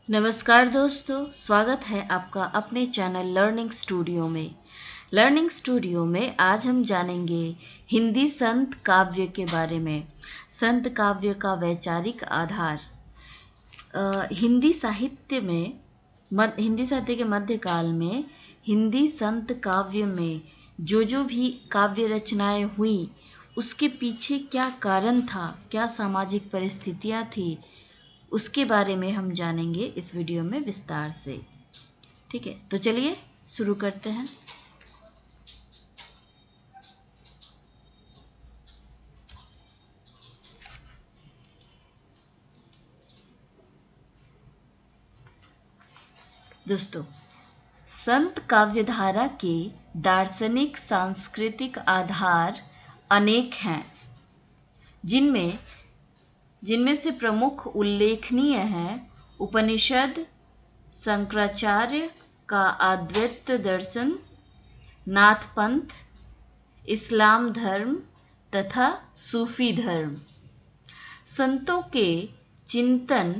नमस्कार दोस्तों, स्वागत है आपका अपने चैनल लर्निंग स्टूडियो में। लर्निंग स्टूडियो में आज हम जानेंगे हिंदी संत काव्य के बारे में। संत काव्य का वैचारिक आधार। हिंदी साहित्य के मध्यकाल में हिंदी संत काव्य में जो भी काव्य रचनाएं हुई, उसके पीछे क्या कारण था, क्या सामाजिक परिस्थितियां थी, उसके बारे में हम जानेंगे इस वीडियो में विस्तार से। ठीक है, तो चलिए शुरू करते हैं। दोस्तों, संत काव्यधारा के दार्शनिक सांस्कृतिक आधार अनेक हैं, जिनमें जिनमें से प्रमुख उल्लेखनीय हैं उपनिषद, शंकराचार्य का अद्वैत दर्शन, नाथपंथ, इस्लाम धर्म तथा सूफी धर्म। संतों के चिंतन,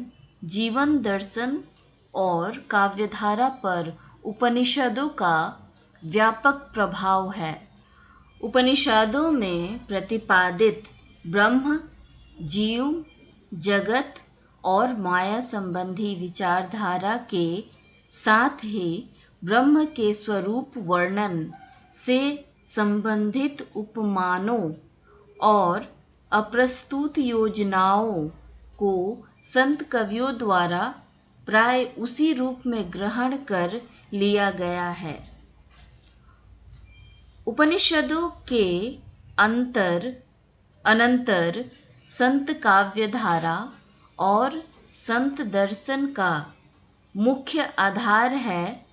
जीवन दर्शन और काव्यधारा पर उपनिषदों का व्यापक प्रभाव है। उपनिषदों में प्रतिपादित ब्रह्म, जीव, जगत और माया संबंधी विचारधारा के साथ ही ब्रह्म के स्वरूप वर्णन से संबंधित उपमानों और अप्रस्तुत योजनाओं को संत कवियों द्वारा प्राय उसी रूप में ग्रहण कर लिया गया है। उपनिषदों के अनंतर संत काव्यधारा और संत दर्शन का मुख्य आधार है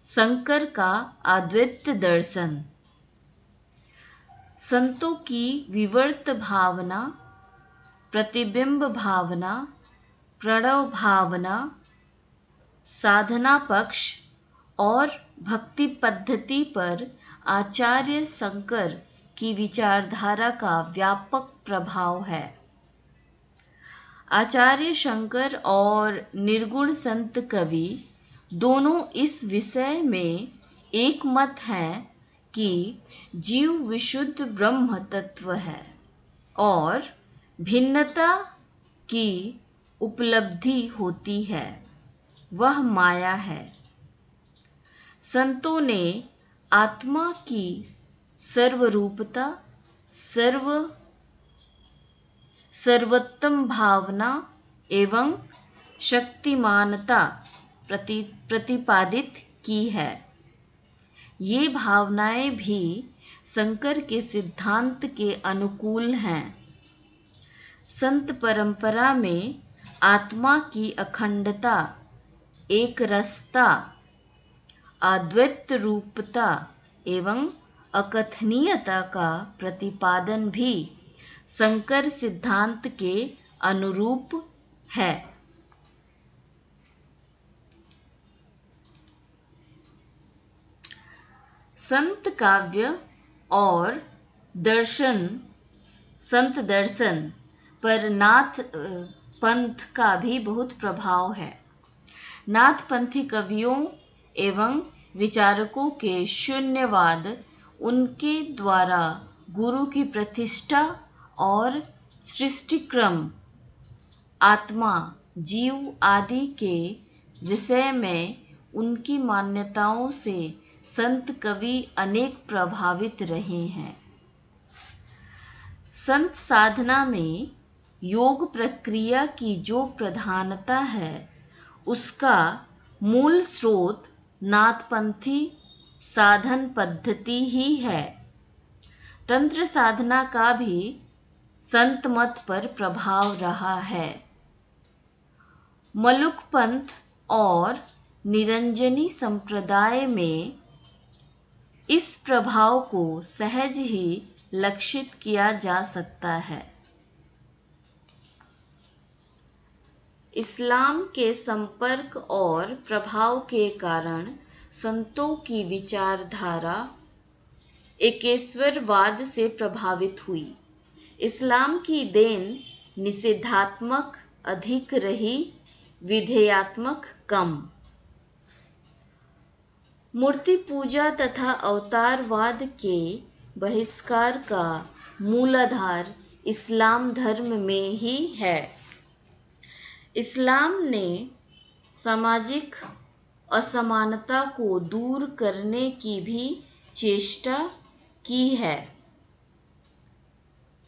शंकर का अद्वैत दर्शन। संतों की विवर्त भावना, प्रतिबिंब भावना, प्रणव भावना, साधना पक्ष और भक्ति पद्धति पर आचार्य शंकर की विचारधारा का व्यापक प्रभाव है। आचार्य शंकर और निर्गुण संत कवि दोनों इस विषय में एक मत हैं कि जीव विशुद्ध ब्रह्म तत्व है और भिन्नता की उपलब्धि होती है, वह माया है। संतों ने आत्मा की सर्वरूपता, सर्वोत्तम भावना एवं शक्तिमानता प्रतिपादित की है। ये भावनाएं भी शंकर के सिद्धांत के अनुकूल हैं। संत परंपरा में आत्मा की अखंडता, एक रसता, अद्वैत रूपता एवं अकथनीयता का प्रतिपादन भी शंकर सिद्धांत के अनुरूप है। संत काव्य और संत दर्शन पर नाथ पंथ का भी बहुत प्रभाव है। नाथपंथी कवियों एवं विचारकों के शून्यवाद, उनके द्वारा गुरु की प्रतिष्ठा और सृष्टिक्रम, आत्मा, जीव आदि के विषय में उनकी मान्यताओं से संत कवि अनेक प्रभावित रहे हैं। संत साधना में योग प्रक्रिया की जो प्रधानता है, उसका मूल स्रोत नाथपंथी साधन पद्धति ही है। तंत्र साधना का भी संत मत पर प्रभाव रहा है। मलुक पंथ और निरंजनी संप्रदाय में इस प्रभाव को सहज ही लक्षित किया जा सकता है। इस्लाम के संपर्क और प्रभाव के कारण संतों की विचारधारा एकेश्वरवाद से प्रभावित हुई। इस्लाम की देन निषेधात्मक अधिक रही। विधेयात्मक कम। मूर्ति पूजा तथा अवतारवाद के बहिष्कार का मूलाधार इस्लाम धर्म में ही है। इस्लाम ने सामाजिक असमानता को दूर करने की भी चेष्टा की है।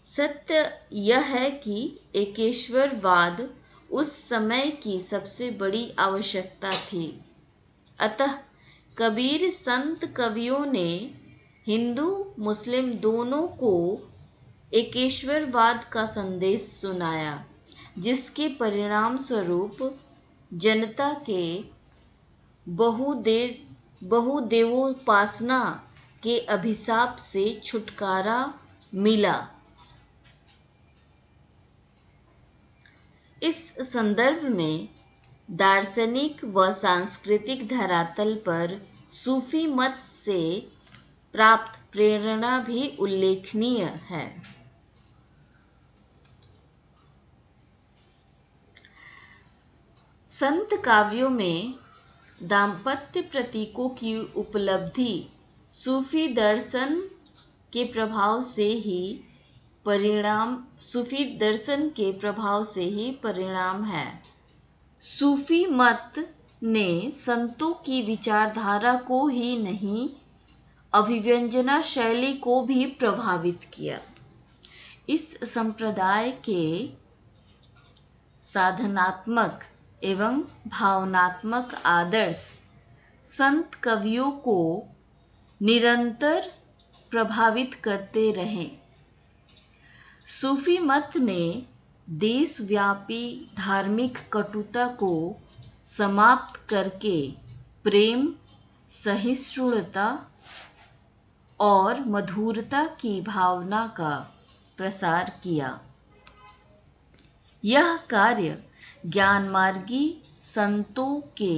सत्य यह है कि एकेश्वरवाद उस समय की सबसे बड़ी आवश्यकता थी। अतः कबीर संत कवियों ने हिंदू मुस्लिम दोनों को एकेश्वरवाद का संदेश सुनाया, जिसके परिणाम स्वरूप जनता के बहुदेवोपासना के अभिशाप से छुटकारा मिला। इस संदर्भ में दार्शनिक व सांस्कृतिक धरातल पर सूफी मत से प्राप्त प्रेरणा भी उल्लेखनीय है। संत काव्यों में दाम्पत्य प्रतीकों की उपलब्धि सूफी दर्शन के प्रभाव से ही परिणाम है। सूफी मत ने संतों की विचारधारा को ही नहीं, अभिव्यंजना शैली को भी प्रभावित किया। इस संप्रदाय के साधनात्मक एवं भावनात्मक आदर्श संत कवियों को निरंतर प्रभावित करते रहे। सूफी मत ने देशव्यापी धार्मिक कटुता को समाप्त करके प्रेम, सहिष्णुता और मधुरता की भावना का प्रसार किया। यह कार्य ज्ञानमार्गी संतों के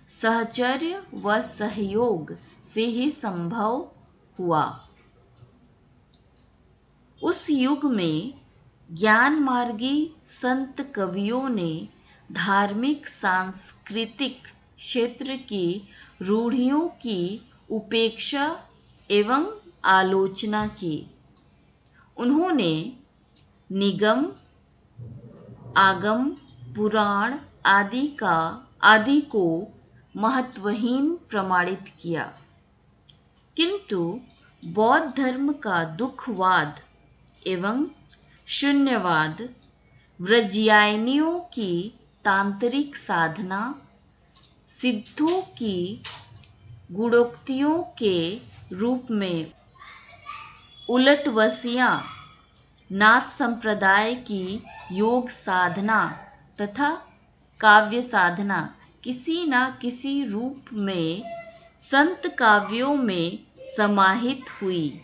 सहचर्य व सहयोग से ही संभव हुआ। उस युग में ज्ञानमार्गी संत कवियों ने धार्मिक सांस्कृतिक क्षेत्र की रूढ़ियों की उपेक्षा एवं आलोचना की। उन्होंने निगम, आगम, पुराण आदि को महत्वहीन प्रमाणित किया, किंतु बौद्ध धर्म का दुखवाद एवं शून्यवाद, व्रज्यायनियों की तांत्रिक साधना, सिद्धों की गुणोक्तियों के रूप में उलटवसियां, नाथ संप्रदाय की योग साधना तथा काव्य साधना किसी न किसी रूप में संत काव्यों में समाहित हुई।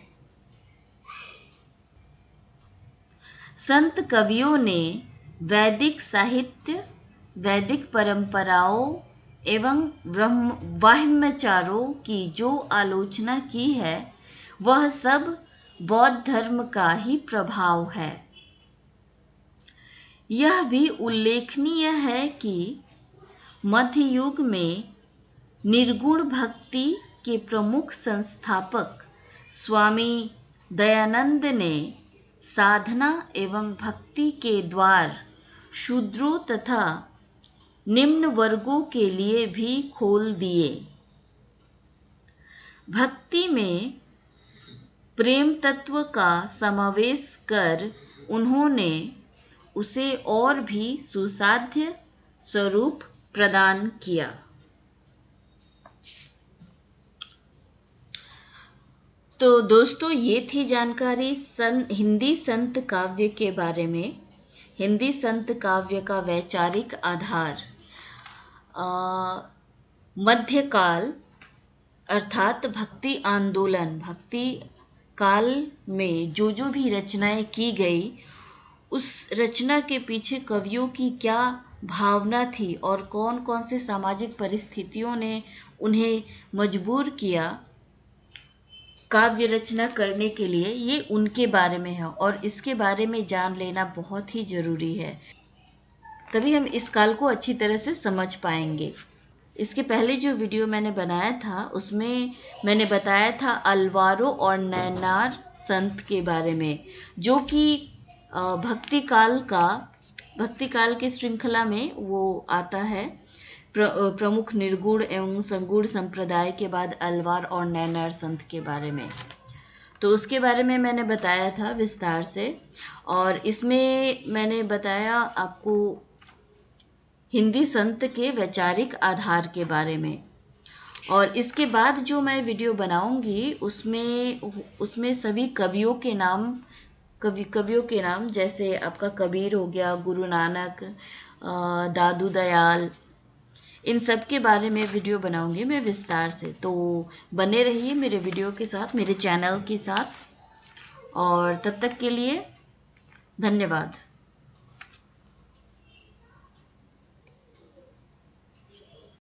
संत कवियों ने वैदिक साहित्य, वैदिक परंपराओं एवं ब्रह्मचारों की जो आलोचना की है, वह सब बौद्ध धर्म का ही प्रभाव है। यह भी उल्लेखनीय है कि मध्य युग में निर्गुण भक्ति के प्रमुख संस्थापक स्वामी दयानंद ने साधना एवं भक्ति के द्वार शूद्रों तथा निम्न वर्गों के लिए भी खोल दिए। भक्ति में प्रेम तत्व का समावेश कर उन्होंने उसे और भी सुसाध्य स्वरूप प्रदान किया। तो दोस्तों, ये थी जानकारी हिंदी संत काव्य के बारे में। हिंदी संत काव्य का वैचारिक आधार मध्यकाल अर्थात भक्ति आंदोलन, भक्ति काल में जो भी रचनाएं की गई, उस रचना के पीछे कवियों की क्या भावना थी और कौन कौन से सामाजिक परिस्थितियों ने उन्हें मजबूर किया काव्य रचना करने के लिए, ये उनके बारे में है और इसके बारे में जान लेना बहुत ही जरूरी है। तभी हम इस काल को अच्छी तरह से समझ पाएंगे। इसके पहले जो वीडियो मैंने बनाया था उसमें मैंने बताया था अलवारो और नैनार संत के बारे में, जो कि भक्ति काल के श्रृंखला में वो आता है। प्रमुख निर्गुण एवं संगुण संप्रदाय के बाद अलवार और नैनार संत के बारे में, तो उसके बारे में मैंने बताया था विस्तार से। और इसमें मैंने बताया आपको हिंदी संत के वैचारिक आधार के बारे में। और इसके बाद जो मैं वीडियो बनाऊंगी उसमें सभी कवियों के नाम जैसे आपका कबीर हो गया, गुरु नानक, दादू दयाल, इन सब के बारे में वीडियो बनाऊंगी मैं विस्तार से। तो बने रहिए मेरे वीडियो के साथ, मेरे चैनल के साथ, और तब तक के लिए धन्यवाद।